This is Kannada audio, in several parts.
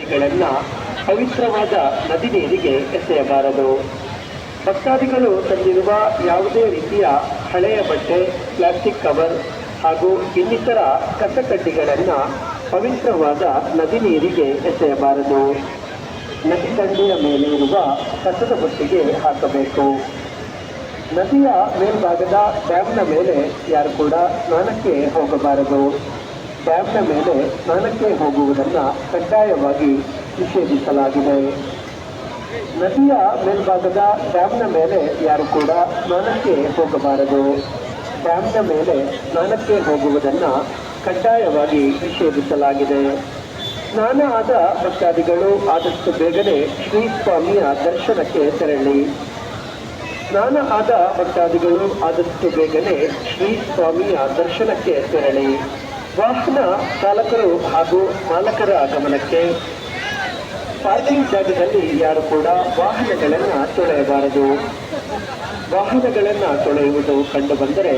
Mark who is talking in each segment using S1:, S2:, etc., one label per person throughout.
S1: ಕಸಕಡ್ಡಿಗಳನ್ನು ಪವಿತ್ರವಾದ ನದಿ ನೀರಿಗೆ ಎಸೆಯಬಾರದು. ಭಕ್ತಾದಿಗಳು ತಂದಿರುವ ಯಾವುದೇ ರೀತಿಯ ಹಳೆಯ ಬಟ್ಟೆ, ಪ್ಲಾಸ್ಟಿಕ್ ಕವರ್ ಹಾಗೂ ಇನ್ನಿತರ ಕಸಕಡ್ಡಿಗಳನ್ನು ಪವಿತ್ರವಾದ ನದಿ ನೀರಿಗೆ ಎಸೆಯಬಾರದು. ನದಿ ದಂಡೆಯ ಮೇಲೆ ಇರುವ ಕಸದ ಬುಟ್ಟಿಗೆ ಹಾಕಬೇಕು. ನದಿಯ ಮೇಲ್ಭಾಗದ ಡ್ಯಾಮ್ನ ಮೇಲೆ ಯಾರು ಕೂಡ ಸ್ನಾನಕ್ಕೆ ಹೋಗಬಾರದು. ಡ್ಯಾಮ್ನ ಮೇಲೆ ಸ್ನಾನಕ್ಕೆ ಹೋಗುವುದನ್ನು ಕಡ್ಡಾಯವಾಗಿ ನಿಷೇಧಿಸಲಾಗಿದೆ. ನದಿಯ ಮೇಲ್ಭಾಗದ ಡ್ಯಾಮ್ನ ಮೇಲೆ ಯಾರು ಕೂಡ ಸ್ನಾನಕ್ಕೆ ಹೋಗಬಾರದು. ಡ್ಯಾಮ್ನ ಮೇಲೆ ಸ್ನಾನಕ್ಕೆ ಹೋಗುವುದನ್ನು ಕಡ್ಡಾಯವಾಗಿ ನಿಷೇಧಿಸಲಾಗಿದೆ. ಸ್ನಾನ ಆದ ಭಕ್ತಾದಿಗಳು ಆದಷ್ಟು ಬೇಗನೆ ಶ್ರೀ ಸ್ವಾಮಿಯ ದರ್ಶನಕ್ಕೆ ತೆರಳಿ. ಸ್ನಾನ ಆದ ಭಕ್ತಾದಿಗಳು ಆದಷ್ಟು ಬೇಗನೆ ಶ್ರೀ ಸ್ವಾಮಿಯ ದರ್ಶನಕ್ಕೆ ತೆರಳಿ. ವಾಹನ ಚಾಲಕರು ಹಾಗೂ ಮಾಲಕರ ಗಮನಕ್ಕೆ, ಪಾರ್ಕಿಂಗ್ ಜಾಗದಲ್ಲಿ ಯಾರು ಕೂಡ ವಾಹನಗಳನ್ನು ತೊಳೆಯಬಾರದು. ವಾಹನಗಳನ್ನು ತೊಳೆಯುವುದು ಕಂಡುಬಂದರೆ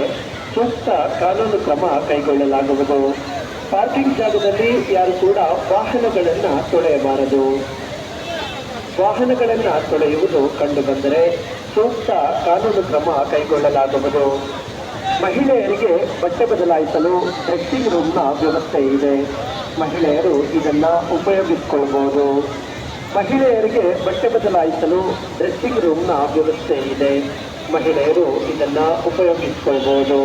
S1: ಸೂಕ್ತ ಕಾನೂನು ಕ್ರಮ ಕೈಗೊಳ್ಳಲಾಗುವುದು. ಪಾರ್ಕಿಂಗ್ ಜಾಗದಲ್ಲಿ ಯಾರು ಕೂಡ ವಾಹನಗಳನ್ನು ತೊಳೆಯಬಾರದು. ವಾಹನಗಳನ್ನು ತೊಳೆಯುವುದು ಕಂಡುಬಂದರೆ ಸೂಕ್ತ ಕಾನೂನು ಕ್ರಮ ಕೈಗೊಳ್ಳಲಾಗುವುದು. ಮಹಿಳೆಯರಿಗೆ ಬಟ್ಟೆ ಬದಲಾಯಿಸಲು ಡ್ರೆಸ್ಸಿಂಗ್ ರೂಮ್ನ ವ್ಯವಸ್ಥೆ ಇದೆ. ಮಹಿಳೆಯರು ಇದನ್ನು ಉಪಯೋಗಿಸಿಕೊಳ್ಳಬಹುದು. ಮಹಿಳೆಯರಿಗೆ ಬಟ್ಟೆ ಬದಲಾಯಿಸಲು ಡ್ರೆಸ್ಸಿಂಗ್ ರೂಮ್ನ ವ್ಯವಸ್ಥೆ ಇದೆ. ಮಹಿಳೆಯರು ಇದನ್ನು ಉಪಯೋಗಿಸಿಕೊಳ್ಳಬಹುದು.